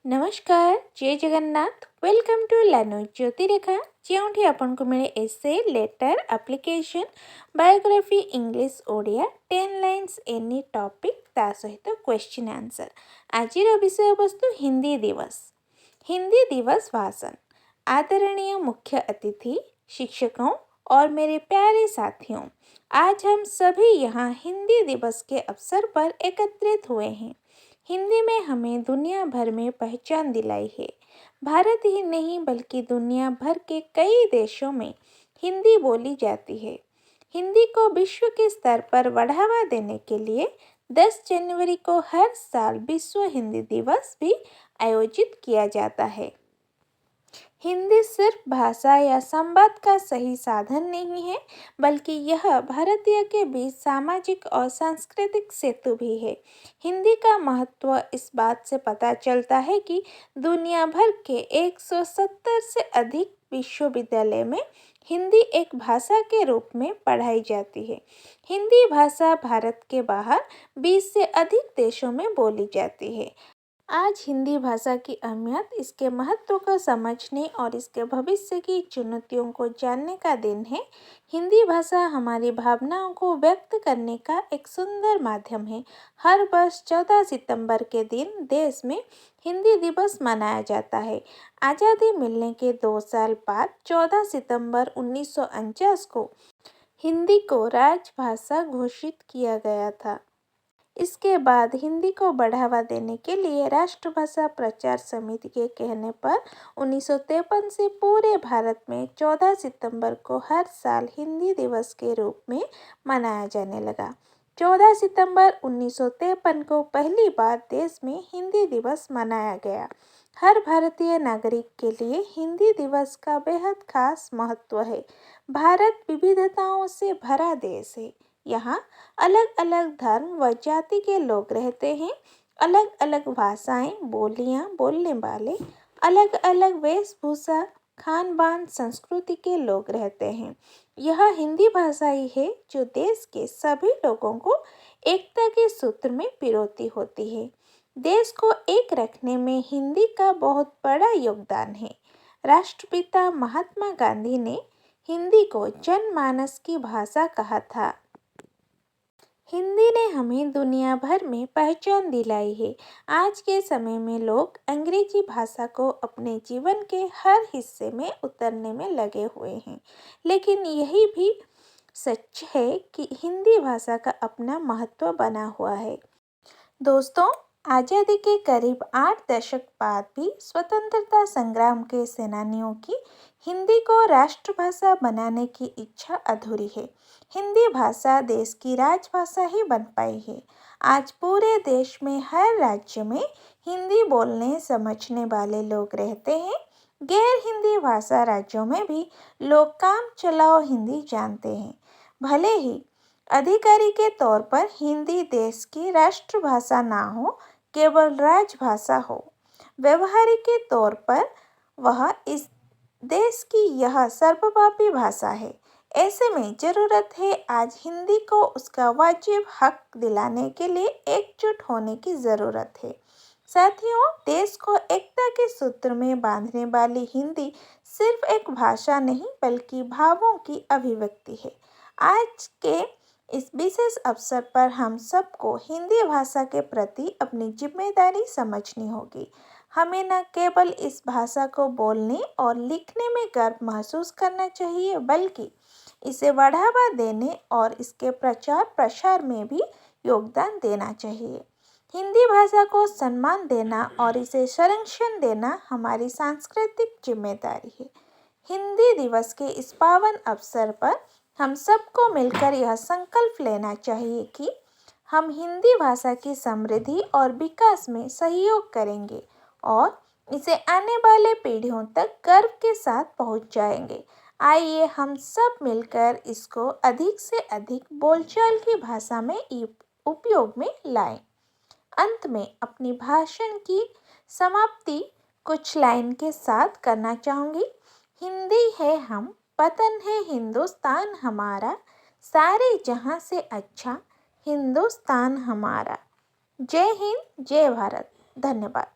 नमस्कार, जय Jagannath. Welcome to लाइनोज ज्योतिरेखा, जो आपको मिले essay, letter, application, biography, English, Odia 10 lines any topic ता सहित क्वेश्चन आंसर। आज विषय वस्तु हिंदी दिवस। हिंदी दिवस भाषण। आदरणीय मुख्य अतिथि, शिक्षकों और मेरे प्यारे साथियों, आज हम सभी यहाँ हिंदी दिवस के अवसर पर एकत्रित हुए हैं। हिंदी में हमें दुनिया भर में पहचान दिलाई है। भारत ही नहीं बल्कि दुनिया भर के कई देशों में हिंदी बोली जाती है। हिंदी को विश्व के स्तर पर बढ़ावा देने के लिए 10 जनवरी को हर साल विश्व हिंदी दिवस भी आयोजित किया जाता है। हिंदी सिर्फ भाषा या संवाद का सही साधन नहीं है, बल्कि यह भारतीय के बीच सामाजिक और सांस्कृतिक सेतु भी है। हिंदी का महत्व इस बात से पता चलता है कि दुनिया भर के 170 से अधिक विश्वविद्यालय में हिंदी एक भाषा के रूप में पढ़ाई जाती है। हिंदी भाषा भारत के बाहर 20 से अधिक देशों में बोली जाती है। आज हिंदी भाषा की अहमियत, इसके महत्व को समझने और इसके भविष्य की चुनौतियों को जानने का दिन है। हिंदी भाषा हमारी भावनाओं को व्यक्त करने का एक सुंदर माध्यम है। हर वर्ष 14 सितंबर के दिन देश में हिंदी दिवस मनाया जाता है। आज़ादी मिलने के 2 साल बाद 14 सितंबर 1949 को हिंदी को राजभाषा घोषित किया गया था। इसके बाद हिंदी को बढ़ावा देने के लिए राष्ट्रभाषा प्रचार समिति के कहने पर 1953 से पूरे भारत में 14 सितंबर को हर साल हिंदी दिवस के रूप में मनाया जाने लगा। 14 सितंबर 1953 को पहली बार देश में हिंदी दिवस मनाया गया। हर भारतीय नागरिक के लिए हिंदी दिवस का बेहद खास महत्व है। भारत विविधताओं से भरा देश है। यहाँ अलग अलग धर्म व जाति के लोग रहते हैं। अलग अलग भाषाएं, बोलियां बोलने वाले, अलग अलग वेशभूषा, खान पान, संस्कृति के लोग रहते हैं। यह हिंदी भाषा ही है जो देश के सभी लोगों को एकता के सूत्र में पिरोती होती है। देश को एक रखने में हिंदी का बहुत बड़ा योगदान है। राष्ट्रपिता महात्मा गांधी ने हिंदी को जनमानस की भाषा कहा था। हिंदी ने हमें दुनिया भर में पहचान दिलाई है। आज के समय में लोग अंग्रेजी भाषा को अपने जीवन के हर हिस्से में उतरने में लगे हुए हैं, लेकिन यही भी सच है कि हिंदी भाषा का अपना महत्व बना हुआ है। दोस्तों, आज़ादी के करीब 8 दशक बाद भी स्वतंत्रता संग्राम के सेनानियों की हिंदी को राष्ट्रभाषा बनाने की इच्छा अधूरी है। हिंदी भाषा देश की राजभाषा ही बन पाई है। आज पूरे देश में हर राज्य में हिंदी बोलने समझने वाले लोग रहते हैं। गैर हिंदी भाषा राज्यों में भी लोग काम चलाओ हिंदी जानते हैं। भले ही अधिकारी के तौर पर हिंदी देश की राष्ट्रभाषा ना हो, केवल राजभाषा हो, व्यवहारिक के तौर पर वह इस देश की यह सर्वव्यापी भाषा है। ऐसे में ज़रूरत है आज हिंदी को उसका वाजिब हक दिलाने के लिए एकजुट होने की ज़रूरत है। साथियों, देश को एकता के सूत्र में बांधने वाली हिंदी सिर्फ एक भाषा नहीं बल्कि भावों की अभिव्यक्ति है। आज के इस विशेष अवसर पर हम सबको हिंदी भाषा के प्रति अपनी जिम्मेदारी समझनी होगी। हमें न केवल इस भाषा को बोलने और लिखने में गर्व महसूस करना चाहिए, बल्कि इसे बढ़ावा देने और इसके प्रचार प्रसार में भी योगदान देना चाहिए। हिंदी भाषा को सम्मान देना और इसे संरक्षण देना हमारी सांस्कृतिक जिम्मेदारी है। हिंदी दिवस के इस पावन अवसर पर हम सबको मिलकर यह संकल्प लेना चाहिए कि हम हिंदी भाषा की समृद्धि और विकास में सहयोग करेंगे और इसे आने वाले पीढ़ियों तक गर्व के साथ पहुंचाएंगे। आइए हम सब मिलकर इसको अधिक से अधिक बोलचाल की भाषा में उपयोग में लाएं। अंत में अपनी भाषण की समाप्ति कुछ लाइन के साथ करना चाहूँगी। हिंदी है हम, वतन है हिंदुस्तान हमारा, सारे जहां से अच्छा हिंदुस्तान हमारा। जय हिंद, जय भारत। धन्यवाद।